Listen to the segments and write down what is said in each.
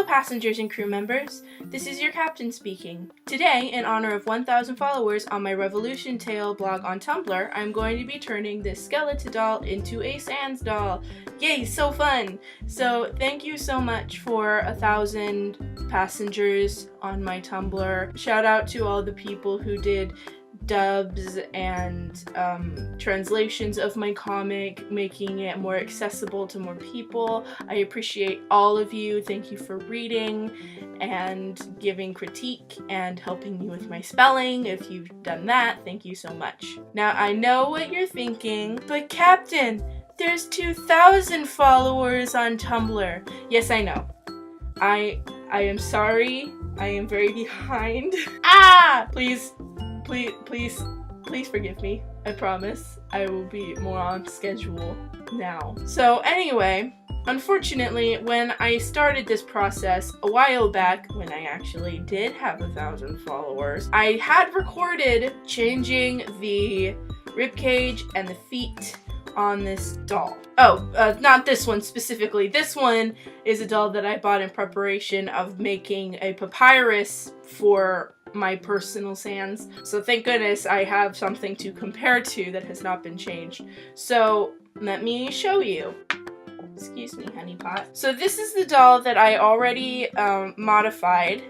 Hello passengers and crew members, this is your captain speaking. Today, in honor of 1,000 followers on my Revolution Tale blog on Tumblr, I'm going to be turning this skeleton doll into a Sans doll. Yay, so fun! So thank you so much for 1,000 passengers on my Tumblr. Shout out to all the people who did dubs and translations of my comic, making it more accessible to more people. I appreciate all of you. Thank you for reading and giving critique and helping me with my spelling. If you've done that, thank you so much. Now, I know what you're thinking, but Captain, there's 2,000 followers on Tumblr. Yes, I know. I am sorry. I am very behind. Please forgive me. I promise I will be more on schedule now. So anyway, unfortunately, when I started this process a while back, when I actually did have 1,000 followers, I had recorded changing the ribcage and the feet on this doll. Not this one specifically. This one is a doll that I bought in preparation of making a papyrus for my personal Sans. So thank goodness I have something to compare to that has not been changed. So let me show you. Excuse me, honeypot. So this is the doll that I already modified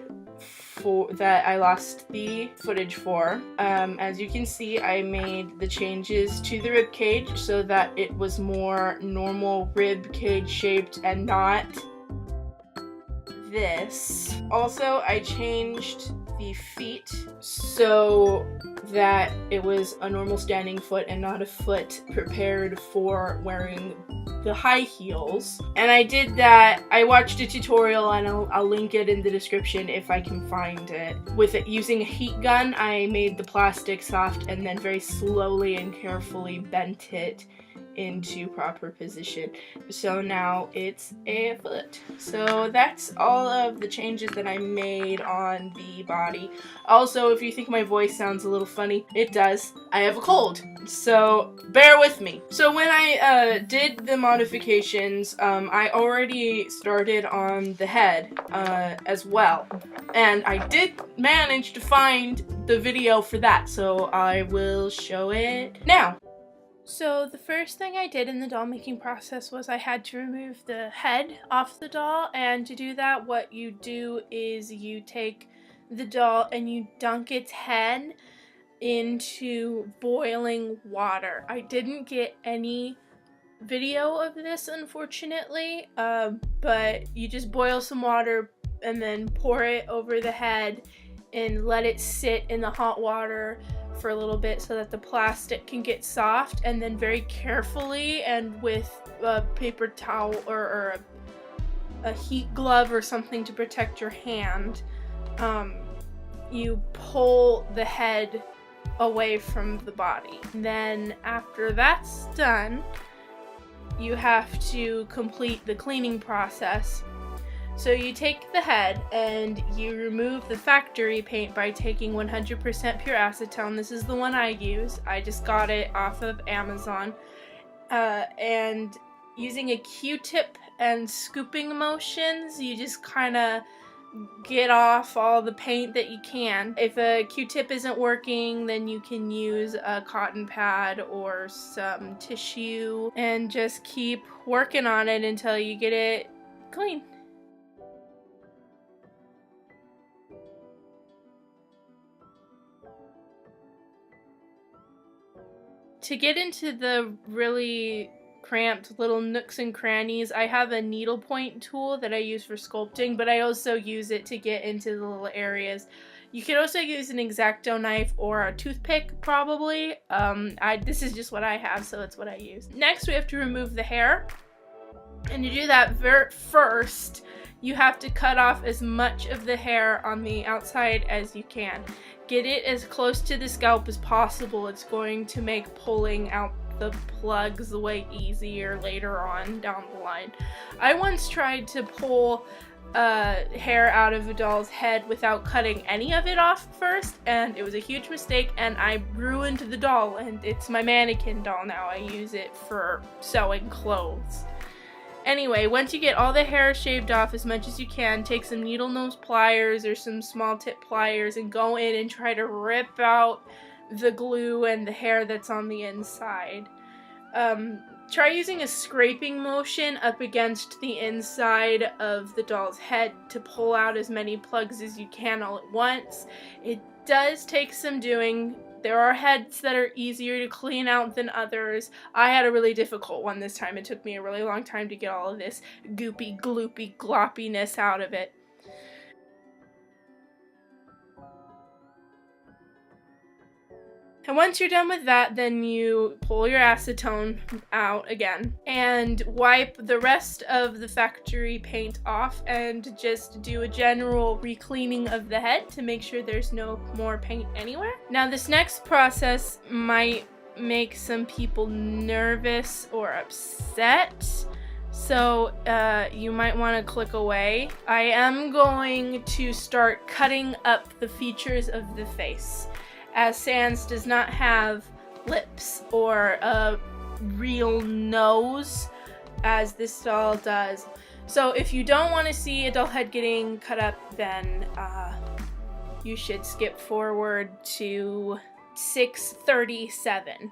that I lost the footage for. As you can see, I made the changes to the rib cage so that it was more normal rib cage shaped and not this. Also, I changed the feet so that it was a normal standing foot and not a foot prepared for wearing the high heels. And I did that. I watched a tutorial and I'll link it in the description if I can find it. With it using a heat gun, I made the plastic soft and then very slowly and carefully bent it into proper position. So now it's a foot. So that's all of the changes that I made on the body. Also, if you think my voice sounds a little funny, it does. I have a cold, so bear with me. So when I did the modifications, I already started on the head as well. And I did manage to find the video for that, so I will show it now. So the first thing I did in the doll making process was I had to remove the head off the doll, and to do that what you do is you take the doll and you dunk its head into boiling water. I didn't get any video of this, unfortunately, but you just boil some water and then pour it over the head and let it sit in the hot water for a little bit so that the plastic can get soft, and then very carefully and with a paper towel or a heat glove or something to protect your hand, you pull the head away from the body. Then after that's done, you have to complete the cleaning process. So you take the head and you remove the factory paint by taking 100% pure acetone. This is the one I use. I just got it off of Amazon. And using a Q-tip and scooping motions, you just kind of get off all the paint that you can. If a Q-tip isn't working, then you can use a cotton pad or some tissue and just keep working on it until you get it clean. To get into the really cramped little nooks and crannies, I have a needlepoint tool that I use for sculpting, but I also use it to get into the little areas. You can also use an X-Acto knife or a toothpick, probably. This is just what I have, so it's what I use. Next, we have to remove the hair. And to do that first, you have to cut off as much of the hair on the outside as you can. Get it as close to the scalp as possible. It's going to make pulling out the plugs way easier later on down the line. I once tried to pull hair out of a doll's head without cutting any of it off first, and it was a huge mistake, and I ruined the doll, and it's my mannequin doll now. I use it for sewing clothes. Anyway, once you get all the hair shaved off as much as you can, take some needle nose pliers or some small tip pliers and go in and try to rip out the glue and the hair that's on the inside. Try using a scraping motion up against the inside of the doll's head to pull out as many plugs as you can all at once. It does take some doing. There are heads that are easier to clean out than others. I had a really difficult one this time. It took me a really long time to get all of this goopy, gloopy, gloppiness out of it. And once you're done with that, then you pull your acetone out again and wipe the rest of the factory paint off and just do a general re-cleaning of the head to make sure there's no more paint anywhere. Now this next process might make some people nervous or upset, so you might want to click away. I am going to start cutting up the features of the face, as Sans does not have lips or a real nose as this doll does. So if you don't want to see a doll head getting cut up, then you should skip forward to 6:37.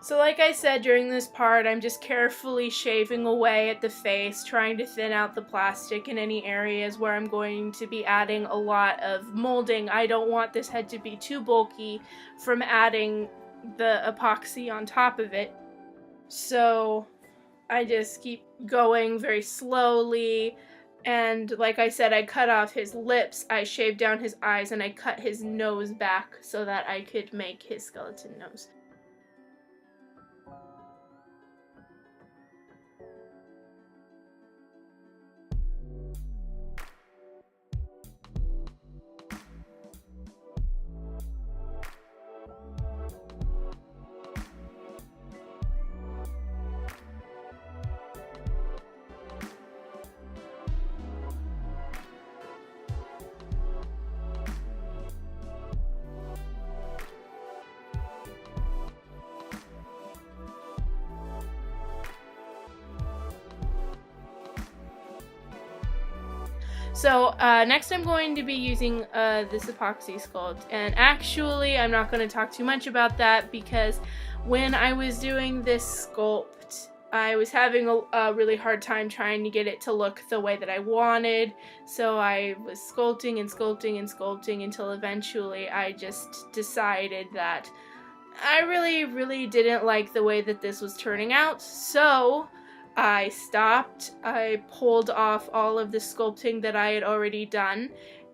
So like I said, during this part, I'm just carefully shaving away at the face, trying to thin out the plastic in any areas where I'm going to be adding a lot of molding. I don't want this head to be too bulky from adding the epoxy on top of it. So I just keep going very slowly. And like I said, I cut off his lips, I shaved down his eyes, and I cut his nose back so that I could make his skeleton nose. So next I'm going to be using this epoxy sculpt, and actually I'm not going to talk too much about that because when I was doing this sculpt I was having a really hard time trying to get it to look the way that I wanted, so I was sculpting and sculpting and sculpting until eventually I just decided that I really didn't like the way that this was turning out, so I stopped. I pulled off all of the sculpting that I had already done,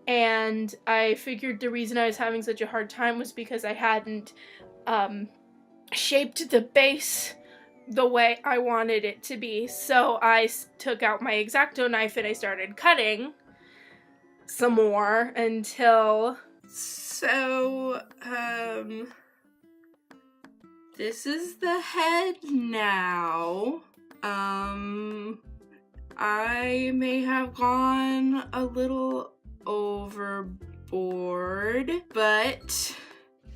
and I figured the reason I was having such a hard time was because I hadn't shaped the base the way I wanted it to be. So I took out my X-Acto knife and I started cutting some more until... So, this is the head now. I may have gone a little overboard, but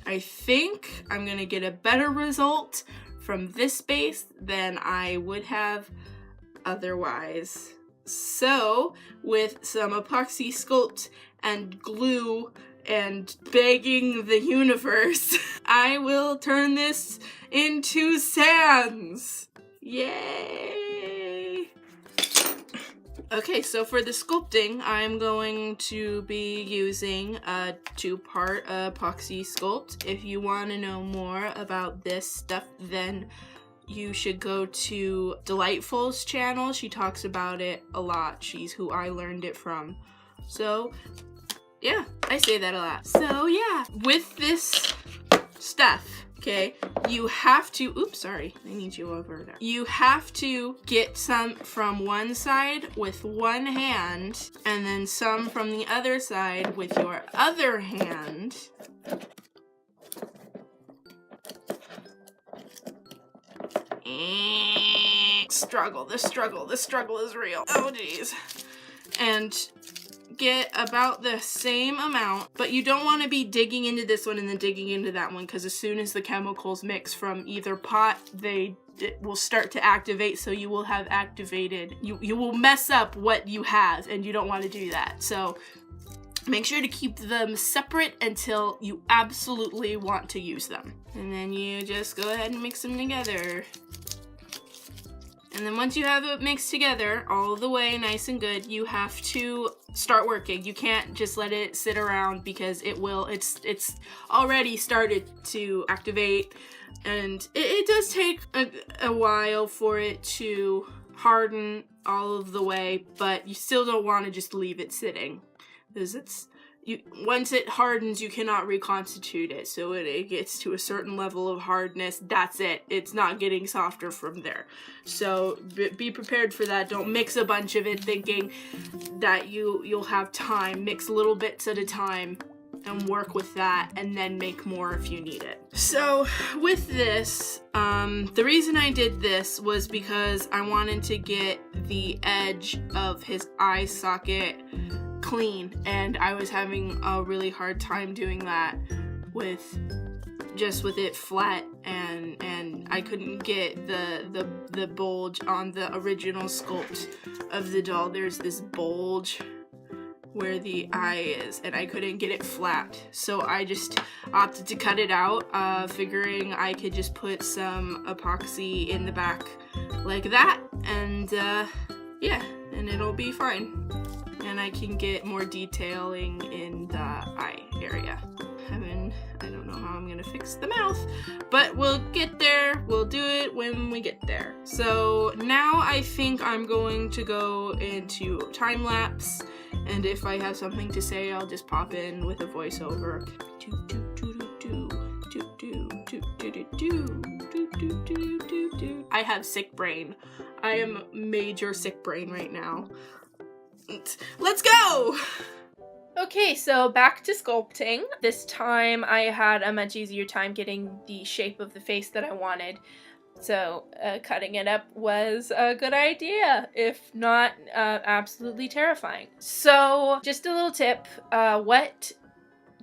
I think I'm gonna get a better result from this base than I would have otherwise. So, with some epoxy sculpt and glue and begging the universe, I will turn this into Sans! Yay! Okay, so for the sculpting, I'm going to be using a 2-part epoxy sculpt. If you want to know more about this stuff, then you should go to Delightful's channel. She talks about it a lot. She's who I learned it from. So, yeah, I say that a lot. So, yeah, with this stuff, okay, you have to, oops, sorry, I need you over there. You have to get some from one side with one hand, and then some from the other side with your other hand. The struggle is real. Oh, geez. And get about the same amount, but you don't want to be digging into this one and then digging into that one, because as soon as the chemicals mix from either pot, it will start to activate, so you will have activated, you will mess up what you have, and you don't want to do that. So make sure to keep them separate until you absolutely want to use them. And then you just go ahead and mix them together. And then once you have it mixed together all the way nice and good, you have to start working. You can't just let it sit around, because it's already started to activate, and it does take a while for it to harden all of the way, but you still don't want to just leave it sitting, because once it hardens, you cannot reconstitute it. So when it gets to a certain level of hardness, that's it. It's not getting softer from there. So be prepared for that. Don't mix a bunch of it thinking that you'll have time. Mix little bits at a time and work with that, and then make more if you need it. So with this, the reason I did this was because I wanted to get the edge of his eye socket clean, and I was having a really hard time doing that with it flat, and I couldn't get the bulge on the original sculpt of the doll. There's this bulge where the eye is, and I couldn't get it flat, so I just opted to cut it out, figuring I could just put some epoxy in the back like that, and yeah, and it'll be fine. And I can get more detailing in the eye area. I don't know how I'm gonna fix the mouth, but we'll get there. We'll do it when we get there. So now I think I'm going to go into time lapse, and if I have something to say, I'll just pop in with a voiceover. I have sick brain. I am major sick brain right now. Let's go! Okay, so back to sculpting. This time I had a much easier time getting the shape of the face that I wanted. So cutting it up was a good idea, if not absolutely terrifying. So just a little tip, wet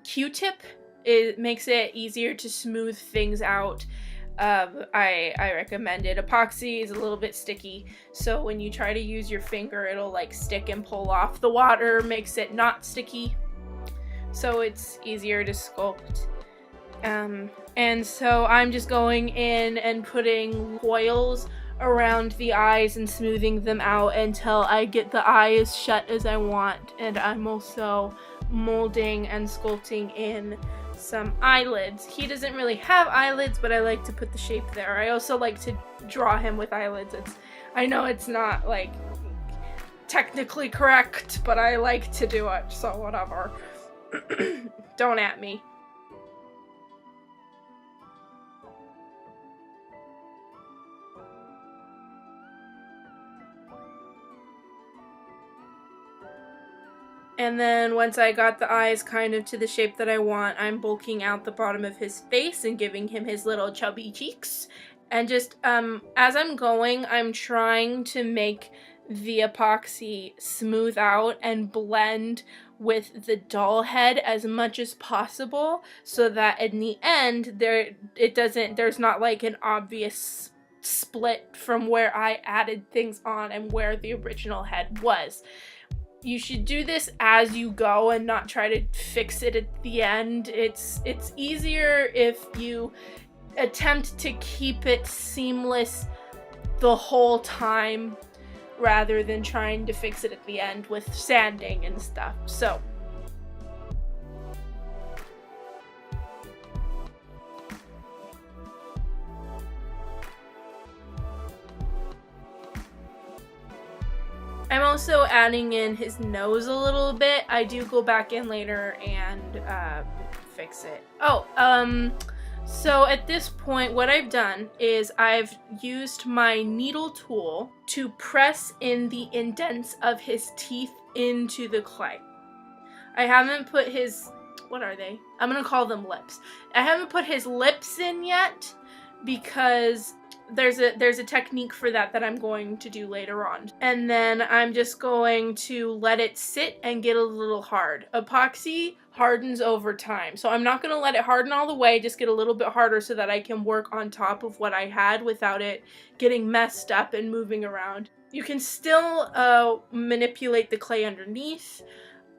Q-tip, it makes it easier to smooth things out. I recommend it. Epoxy is a little bit sticky, so when you try to use your finger, it'll like stick and pull off. The water makes it not sticky, so it's easier to sculpt. And so I'm just going in and putting coils around the eyes and smoothing them out until I get the eye as shut as I want. And I'm also molding and sculpting in some eyelids. He doesn't really have eyelids, but I like to put the shape there. I also like to draw him with eyelids. I know it's not like technically correct, but I like to do it, so whatever. Don't at me. And then once I got the eyes kind of to the shape that I want, I'm bulking out the bottom of his face and giving him his little chubby cheeks. And just, as I'm going, I'm trying to make the epoxy smooth out and blend with the doll head as much as possible, so that in the end, there's not like an obvious split from where I added things on and where the original head was. You should do this as you go and not try to fix it at the end. It's easier if you attempt to keep it seamless the whole time rather than trying to fix it at the end with sanding and stuff. So I'm also adding in his nose a little bit. I do go back in later and fix it. So at this point, what I've done is I've used my needle tool to press in the indents of his teeth into the clay. I haven't put his, what are they? I'm gonna call them lips. I haven't put his lips in yet because there's a technique for that I'm going to do later on. And then I'm just going to let it sit and get a little hard. Epoxy hardens over time, so I'm not going to let it harden all the way, just get a little bit harder so that I can work on top of what I had without it getting messed up and moving around. You can still manipulate the clay underneath.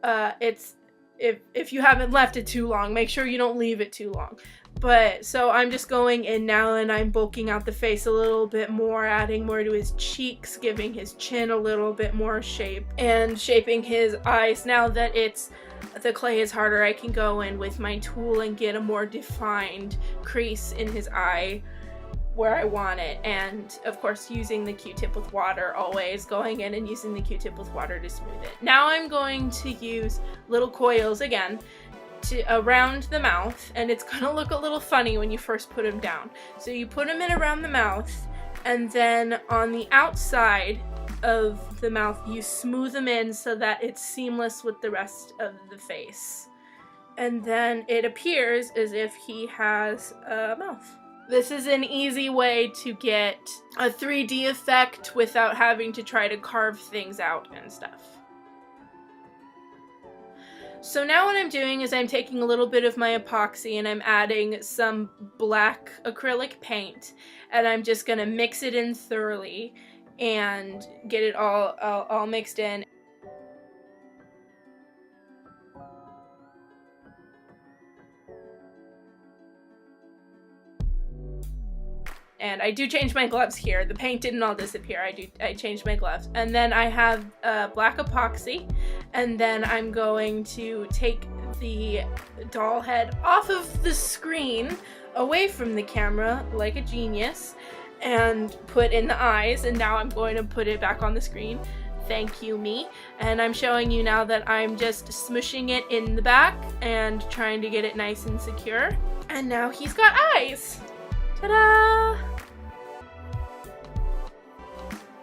If you haven't left it too long, make sure you don't leave it too long. But so I'm just going in now and I'm bulking out the face a little bit more, adding more to his cheeks, giving his chin a little bit more shape, and shaping his eyes. Now that the clay is harder, I can go in with my tool and get a more defined crease in his eye where I want it. And of course, using the Q-tip with water, always going in and using the Q-tip with water to smooth it. Now I'm going to use little coils again around the mouth, and it's gonna look a little funny when you first put them down. So you put them in around the mouth, and then on the outside of the mouth you smooth them in so that it's seamless with the rest of the face. And then it appears as if he has a mouth. This is an easy way to get a 3D effect without having to try to carve things out and stuff. So now what I'm doing is I'm taking a little bit of my epoxy and I'm adding some black acrylic paint, and I'm just gonna mix it in thoroughly and get it all mixed in. And I do change my gloves here. The paint didn't all disappear. I changed my gloves. And then I have black epoxy. And then I'm going to take the doll head off of the screen, away from the camera, like a genius, and put in the eyes. And now I'm going to put it back on the screen. Thank you, me. And I'm showing you now that I'm just smushing it in the back and trying to get it nice and secure. And now he's got eyes. Ta-da!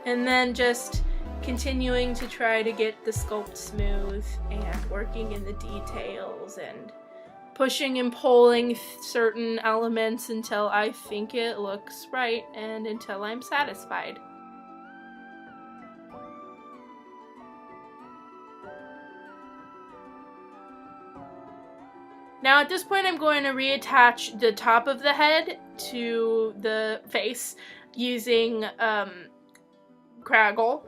And then just continuing to try to get the sculpt smooth and working in the details and pushing and pulling certain elements until I think it looks right and until I'm satisfied. Now at this point I'm going to reattach the top of the head to the face using Craggle,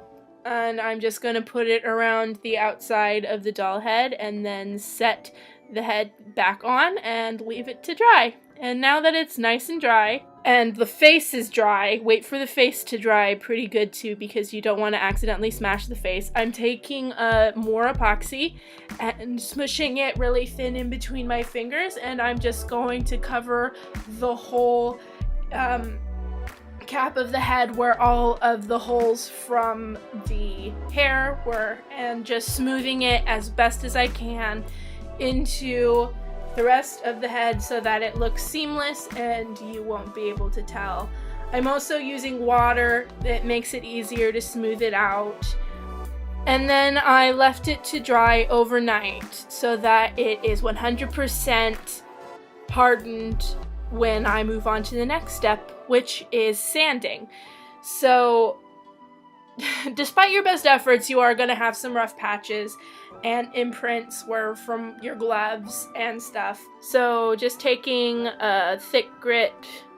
and I'm just going to put it around the outside of the doll head and then set the head back on and leave it to dry. And now that it's nice and dry and the face is dry, wait for the face to dry pretty good too, because you don't want to accidentally smash the face. I'm taking more epoxy and smushing it really thin in between my fingers, and I'm just going to cover the whole cap of the head where all of the holes from the hair were, and just smoothing it as best as I can into the rest of the head so that it looks seamless and you won't be able to tell. I'm also using water that makes it easier to smooth it out. And then I left it to dry overnight so that it is 100% hardened when I move on to the next step, which is sanding. So despite your best efforts, you are going to have some rough patches and imprints where from your gloves and stuff. So just taking a thick grit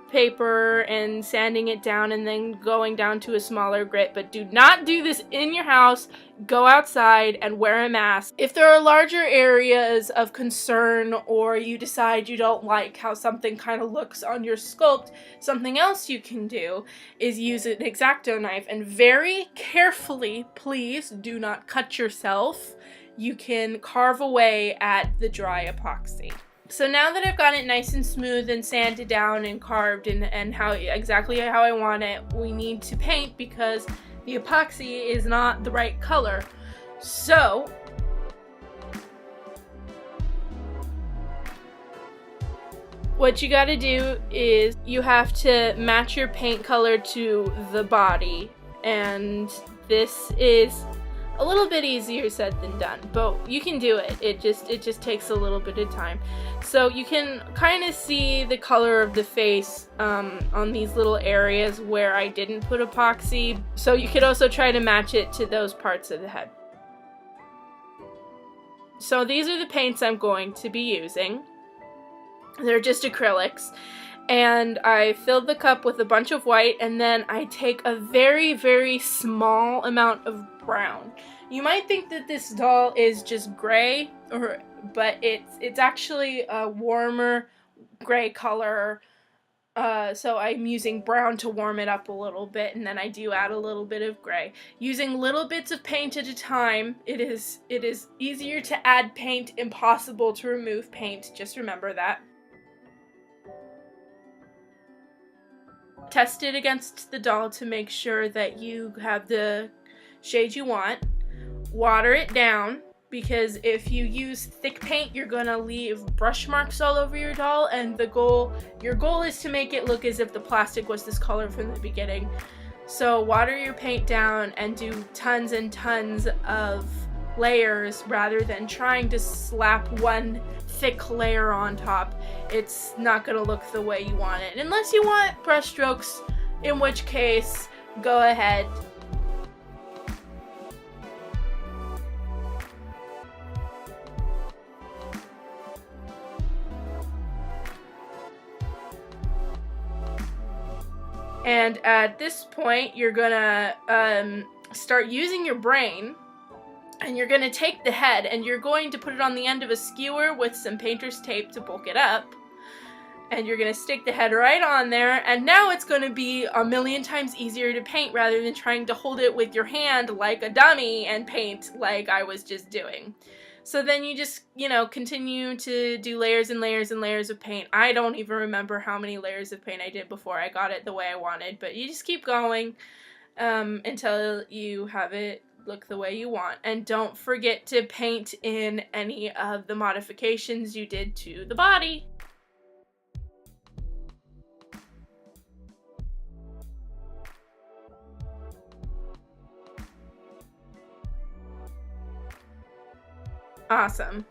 paper and sanding it down and then going down to a smaller grit. But do not do this in your house. Go outside and wear a mask. If there are larger areas of concern or you decide you don't like how something kind of looks on your sculpt, something else you can do is use an X-Acto knife and very carefully, please do not cut yourself. You can carve away at the dry epoxy. So now that I've got it nice and smooth and sanded down and carved and exactly how I want it, we need to paint because the epoxy is not the right color. So what you gotta do is you have to match your paint color to the body, and this is a little bit easier said than done, but you can do it. It just takes a little bit of time. So you can kind of see the color of the face on these little areas where I didn't put epoxy. So you could also try to match it to those parts of the head. So these are the paints I'm going to be using. They're just acrylics. And I filled the cup with a bunch of white, and then I take a very, very small amount of brown. You might think that this doll is just gray, but it's actually a warmer gray color. So I'm using brown to warm it up a little bit, and then I do add a little bit of gray. Using little bits of paint at a time, it is easier to add paint, impossible to remove paint. Just remember that. Test it against the doll to make sure that you have the shade you want. Water it down, because if you use thick paint, you're gonna leave brush marks all over your doll, and your goal is to make it look as if the plastic was this color from the beginning. So water your paint down and do tons and tons of layers rather than trying to slap one thick layer on top. It's not gonna look the way you want it, unless you want brush strokes, in which case go ahead. And at this point, you're gonna start using your brain, and you're gonna take the head and you're going to put it on the end of a skewer with some painter's tape to bulk it up. And you're gonna stick the head right on there, and now it's gonna be a million times easier to paint rather than trying to hold it with your hand like a dummy and paint like I was just doing. So then you just, continue to do layers and layers and layers of paint. I don't even remember how many layers of paint I did before I got it the way I wanted, but you just keep going until you have it look the way you want. And don't forget to paint in any of the modifications you did to the body. Awesome.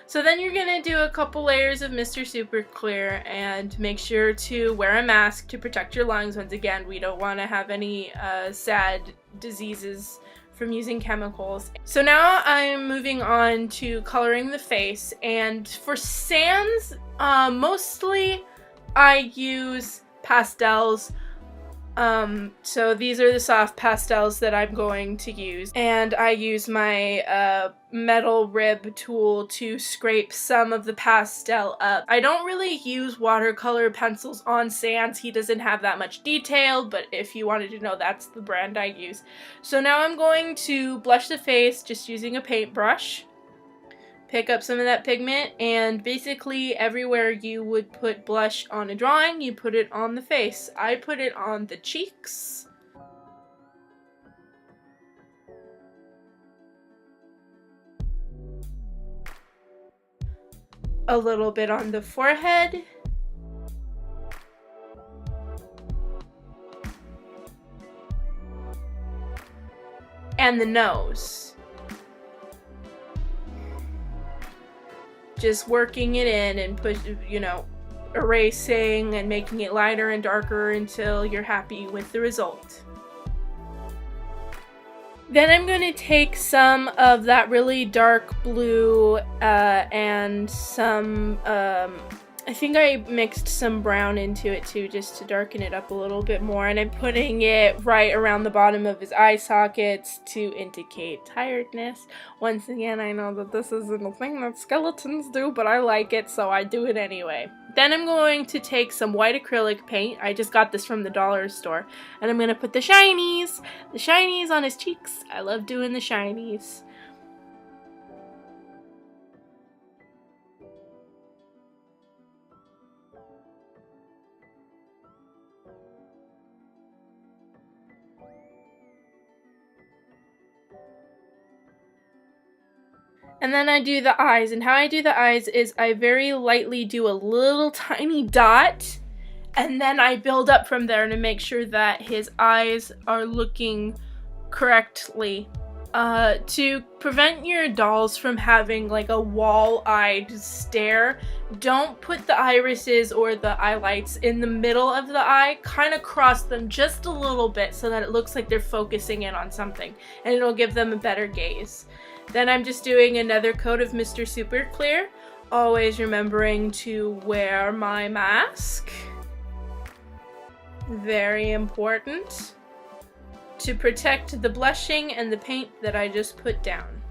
So then you're gonna do a couple layers of Mr. Super Clear, and make sure to wear a mask to protect your lungs. Once again, we don't want to have any sad diseases from using chemicals. So now I'm moving on to coloring the face, and for Sans, mostly I use pastels. So these are the soft pastels that I'm going to use, and I use my metal rib tool to scrape some of the pastel up. I don't really use watercolor pencils on Sans. He doesn't have that much detail, but if you wanted to know, that's the brand I use. So now I'm going to blush the face just using a paintbrush. Pick up some of that pigment, and basically everywhere you would put blush on a drawing, you put it on the face. I put it on the cheeks, a little bit on the forehead, and the nose. Just working it in and erasing and making it lighter and darker until you're happy with the result. Then I'm going to take some of that really dark blue and some, I think I mixed some brown into it too, just to darken it up a little bit more, and I'm putting it right around the bottom of his eye sockets to indicate tiredness. Once again, I know that this isn't a thing that skeletons do, but I like it, so I do it anyway. Then I'm going to take some white acrylic paint. I just got this from the dollar store, and I'm going to put the shinies on his cheeks. I love doing the shinies. And then I do the eyes, and how I do the eyes is I very lightly do a little tiny dot, and then I build up from there to make sure that his eyes are looking correctly To prevent your dolls from having like a wall-eyed stare, don't put the irises or the eyelights in the middle of the eye. Kind of cross them just a little bit so that it looks like they're focusing in on something, and it'll give them a better gaze. Then I'm just doing another coat of Mr. Super Clear, always remembering to wear my mask. Very important. To protect the blushing and the paint that I just put down.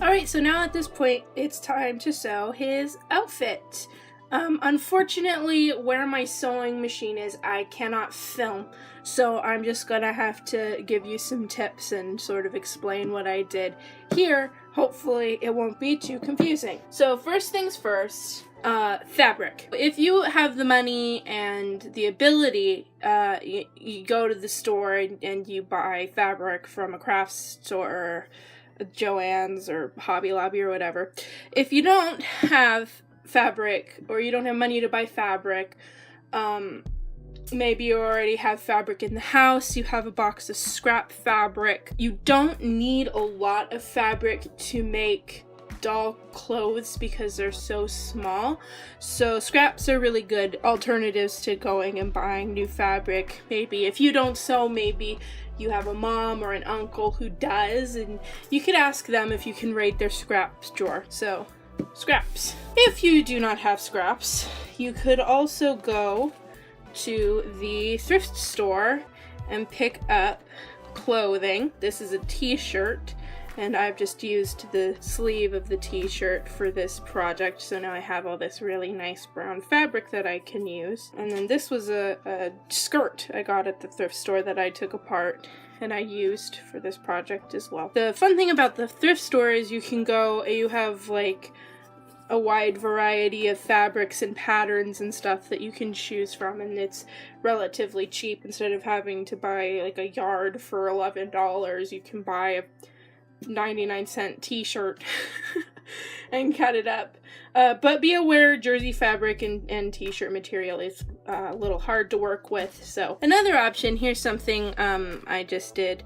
Alright, so now at this point, it's time to sew his outfit. Unfortunately, where my sewing machine is, I cannot film, so I'm just gonna have to give you some tips and sort of explain what I did here. Hopefully, it won't be too confusing. So first things first, fabric. If you have the money and the ability, you go to the store and you buy fabric from a craft store, or Joann's or Hobby Lobby or whatever. If you don't have fabric, or you don't have money to buy fabric, maybe you already have fabric in the house, you have a box of scrap fabric. You don't need a lot of fabric to make doll clothes because they're so small, so scraps are really good alternatives to going and buying new fabric. Maybe if you don't sew, maybe you have a mom or an uncle who does, and you could ask them if you can raid their scraps drawer. So scraps. If you do not have scraps, you could also go to the thrift store and pick up clothing. This is a t-shirt, and I've just used the sleeve of the t-shirt for this project, so now I have all this really nice brown fabric that I can use. And then this was a skirt I got at the thrift store that I took apart and I used for this project as well. The fun thing about the thrift store is you have like a wide variety of fabrics and patterns and stuff that you can choose from, and it's relatively cheap. Instead of having to buy like a yard for $11, you can buy a 99-cent t-shirt and cut it up. But be aware, jersey fabric and t-shirt material is a little hard to work with. So another option, here's something I just did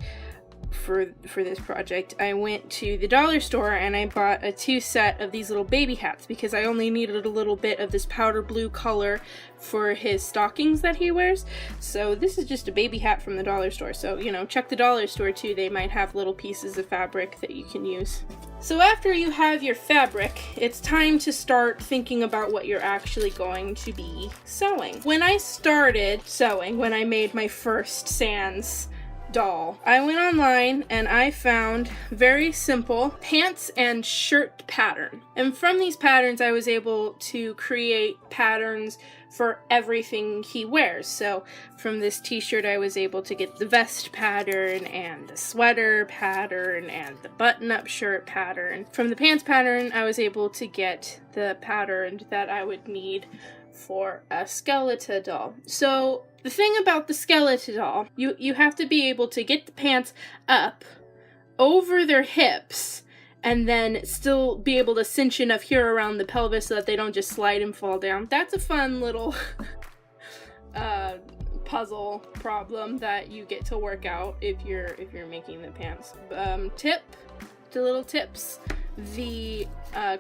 for this project. I went to the dollar store and I bought a 2 set of these little baby hats because I only needed a little bit of this powder blue color for his stockings that he wears. So this is just a baby hat from the dollar store. So, you know, check the dollar store too. They might have little pieces of fabric that you can use. So after you have your fabric, it's time to start thinking about what you're actually going to be sewing. When I started sewing, when I made my first Sans doll, I went online and I found very simple pants and shirt pattern. And from these patterns, I was able to create patterns for everything he wears. So from this t-shirt, I was able to get the vest pattern and the sweater pattern and the button-up shirt pattern. From the pants pattern, I was able to get the pattern that I would need for a skeleton doll. So the thing about the skeleton doll, you have to be able to get the pants up over their hips and then still be able to cinch enough here around the pelvis so that they don't just slide and fall down. That's a fun little puzzle problem that you get to work out if you're making the pants. The little tips. The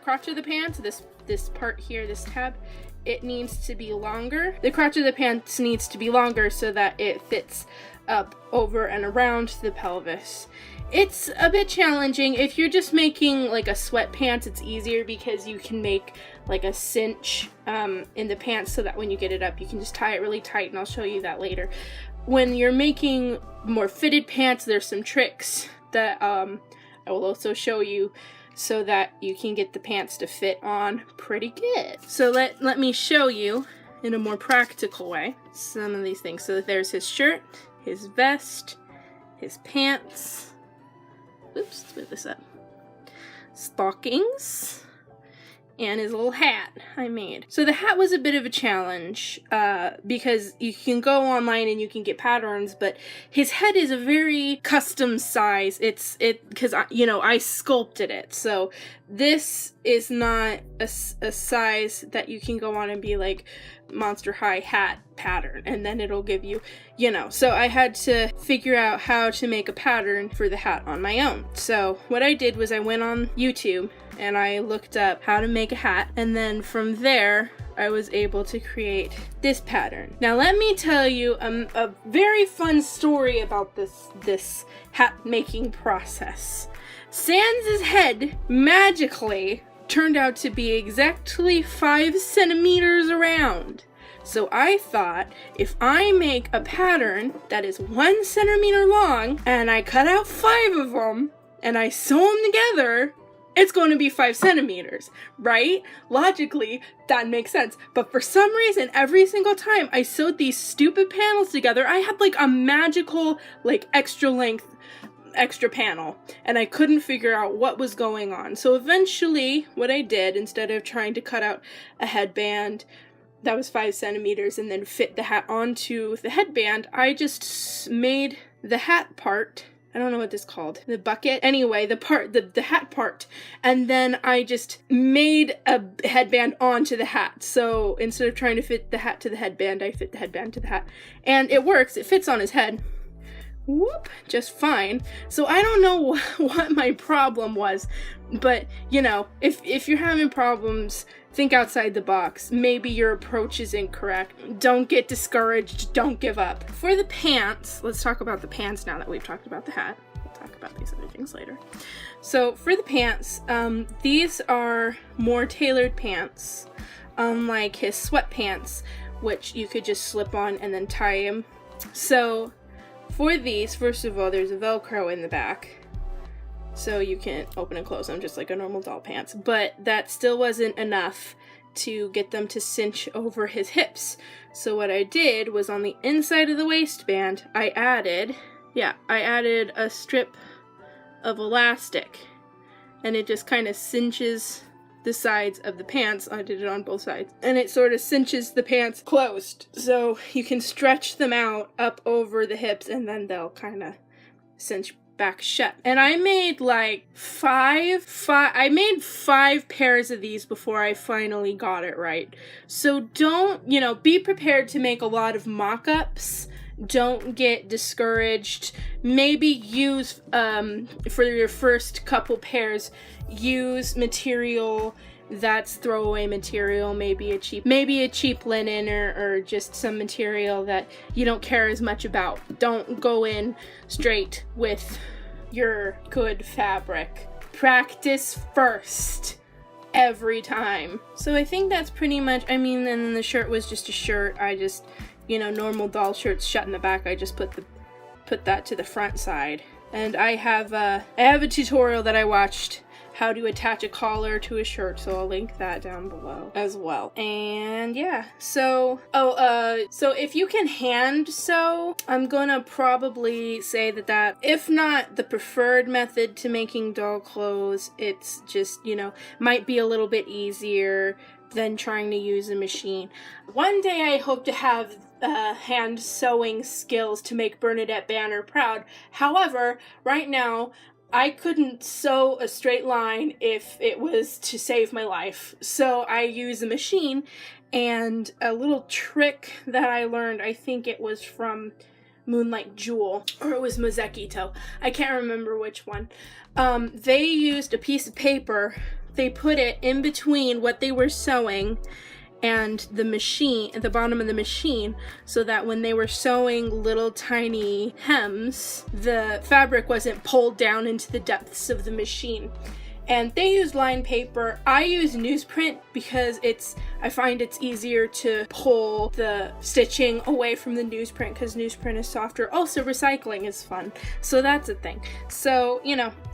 crotch of the pants, this part here, this tab, it needs to be longer. The crotch of the pants needs to be longer so that it fits up over and around the pelvis. It's a bit challenging. If you're just making like a sweatpants, it's easier because you can make like a cinch in the pants so that when you get it up, you can just tie it really tight, and I'll show you that later. When you're making more fitted pants, there's some tricks that I will also show you so that you can get the pants to fit on pretty good. So let me show you in a more practical way some of these things. So there's his shirt, his vest, his pants. Oops, let's move this up. Stockings. and his little hat I made. So the hat was a bit of a challenge because you can go online and you can get patterns, but his head is a very custom size. Because I sculpted it. So this is not a size that you can go on and be like Monster High hat pattern, and then it'll give you, so I had to figure out how to make a pattern for the hat on my own. So what I did was I went on YouTube and I looked up how to make a hat, and then from there I was able to create this pattern. Now let me tell you a very fun story about this hat making process. Sans' head magically turned out to be exactly 5 centimeters around. So I thought, if I make a pattern that is 1 centimeter long, and I cut out 5 of them, and I sew them together, it's going to be 5 centimeters, right? Logically, that makes sense. But for some reason, every single time I sewed these stupid panels together, I had like a magical, like extra panel, and I couldn't figure out what was going on. So eventually what I did, instead of trying to cut out a headband that was 5 centimeters and then fit the hat onto the headband, I just made the hat part, I don't know what this is called, the bucket, anyway, the hat part, and then I just made a headband onto the hat. So instead of trying to fit the hat to the headband, I fit the headband to the hat, and it works. It fits on his head. Whoop, just fine. So I don't know what my problem was, but if you're having problems, think outside the box. Maybe your approach is incorrect. Don't get discouraged. Don't give up. For the pants, let's talk about the pants now that we've talked about the hat. We'll talk about these other things later. So for the pants, these are more tailored pants, unlike his sweatpants, which you could just slip on and then tie him. So for these, first of all, there's a Velcro in the back, so you can open and close them just like a normal doll pants, but that still wasn't enough to get them to cinch over his hips. So what I did was, on the inside of the waistband, I added a strip of elastic, and it just kind of cinches the sides of the pants. I did it on both sides, and it sort of cinches the pants closed, so you can stretch them out up over the hips, and then they'll kind of cinch back shut. And I made like five pairs of these before I finally got it right. So don't, be prepared to make a lot of mock-ups. Don't get discouraged. Maybe use, for your first couple pairs, use material that's throwaway material, maybe a cheap linen or just some material that you don't care as much about. Don't go in straight with your good fabric. Practice first every time. So I think that's pretty much, and then the shirt was just a shirt. I just, normal doll shirts shut in the back. I just put that to the front side. And I have a tutorial that I watched, how to attach a collar to a shirt, so I'll link that down below as well. And yeah, so if you can hand sew, I'm gonna probably say that if not the preferred method to making doll clothes, it's just, might be a little bit easier than trying to use a machine. One day I hope to have hand sewing skills to make Bernadette Banner proud. However, right now, I couldn't sew a straight line if it was to save my life. So I use a machine, and a little trick that I learned, I think it was from Moonlight Jewel, or it was Mozekito. I can't remember which one. They used a piece of paper. They put it in between what they were sewing and the machine, at the bottom of the machine, so that when they were sewing little tiny hems, the fabric wasn't pulled down into the depths of the machine. And they used line paper. I use newsprint because I find it's easier to pull the stitching away from the newsprint because newsprint is softer. Also, recycling is fun. So that's a thing. So,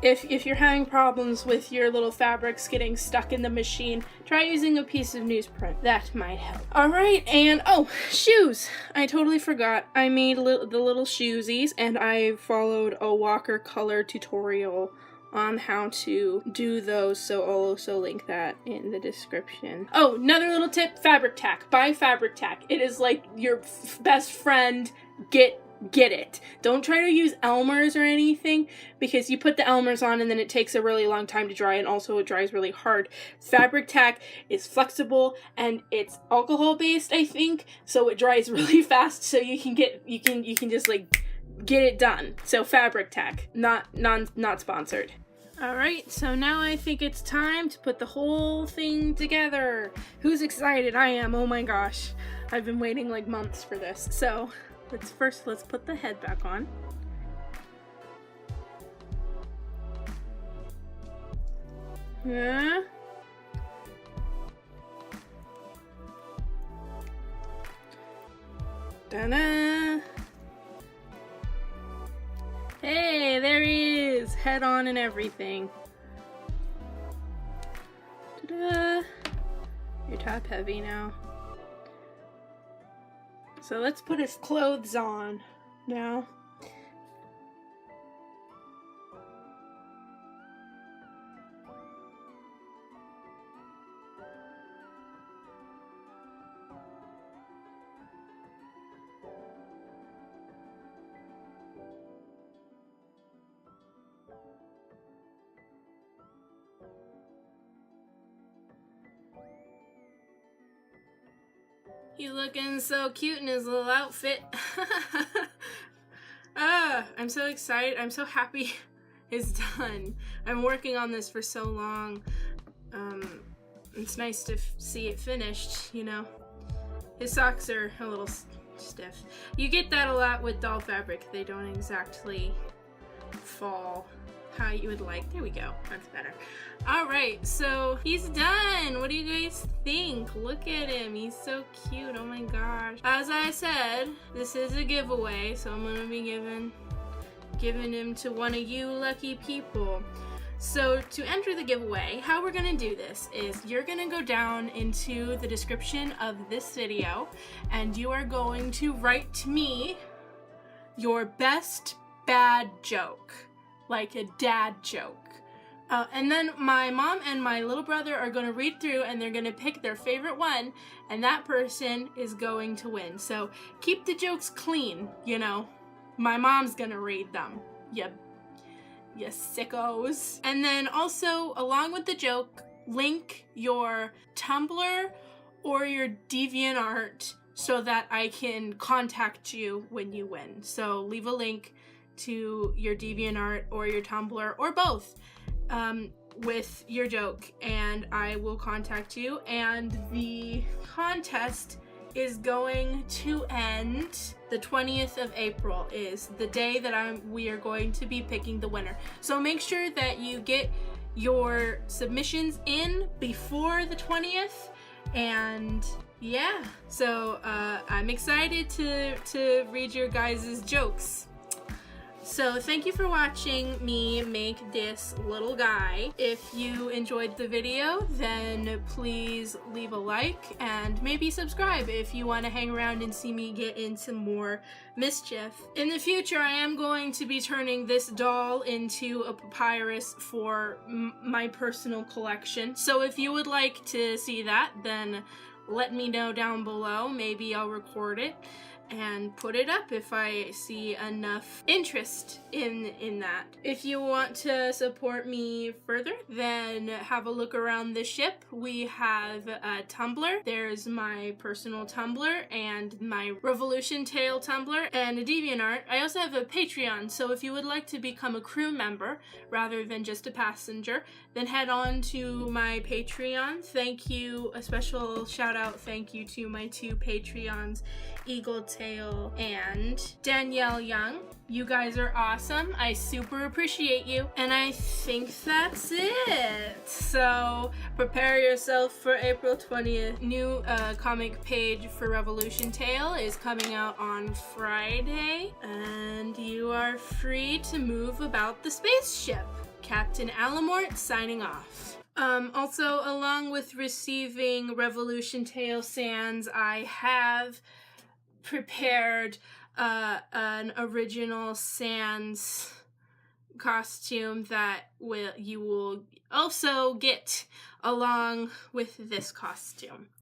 if you're having problems with your little fabrics getting stuck in the machine, try using a piece of newsprint. That might help. Alright, and shoes! I totally forgot. I made the little shoesies, and I followed a watercolor tutorial on how to do those, so I'll also link that in the description. Oh, another little tip, fabric tack. Buy fabric tack. It is like your best friend. Get it. Don't try to use Elmer's or anything, because you put the Elmer's on and then it takes a really long time to dry, and also it dries really hard. Fabric tack is flexible and it's alcohol based, I think, so it dries really fast, so you can just like get it done. So fabric tack, not sponsored. Alright, so now I think it's time to put the whole thing together. Who's excited? I am. Oh my gosh. I've been waiting like months for this. So let's put the head back on. Yeah. Ta-da! Hey, there he is! Head on and everything. Ta-da! You're top heavy now. So let's put his clothes on now. He's looking so cute in his little outfit. I'm so excited. I'm so happy it's done. I'm working on this for so long. It's nice to see it finished, you know. His socks are a little stiff. You get that a lot with doll fabric. They don't exactly fall how you would like. There we go. That's better. Alright, so he's done. What do you guys think? Look at him. He's so cute. Oh my gosh. As I said, this is a giveaway, so I'm gonna be giving him to one of you lucky people. So to enter the giveaway, how we're gonna do this is you're gonna go down into the description of this video and you are going to write to me your best bad joke. Like a dad joke. And then my mom and my little brother are going to read through and they're going to pick their favorite one, and that person is going to win. So keep the jokes clean, you know. My mom's going to read them. You sickos. And then also, along with the joke, link your Tumblr or your DeviantArt so that I can contact you when you win. So leave a link to your DeviantArt or your Tumblr or both with your joke and I will contact you, and the contest is going to end the 20th of April is the day that we are going to be picking the winner. So make sure that you get your submissions in before the 20th, and yeah, so I'm excited to read your guys' jokes. So thank you for watching me make this little guy. If you enjoyed the video, then please leave a like and maybe subscribe if you want to hang around and see me get into more mischief. In the future, I am going to be turning this doll into a papyrus for my personal collection. So if you would like to see that, then let me know down below. Maybe I'll record it and put it up if I see enough interest in that. If you want to support me further, then have a look around the ship. We have a Tumblr. There's my personal Tumblr and my Revolution Tale Tumblr and a DeviantArt. I also have a Patreon, so if you would like to become a crew member rather than just a passenger, then head on to my Patreon. Thank you, a special shout out thank you to my two Patreons, Eagle Tail and Danielle Young. You guys are awesome. I super appreciate you. And I think that's it. So prepare yourself for April 20th. New comic page for Revolution Tale is coming out on Friday. And you are free to move about the spaceship. Captain Alamort signing off. Also, along with receiving Revolution Tale Sans, I have prepared an original Sans costume that you will also get along with this costume.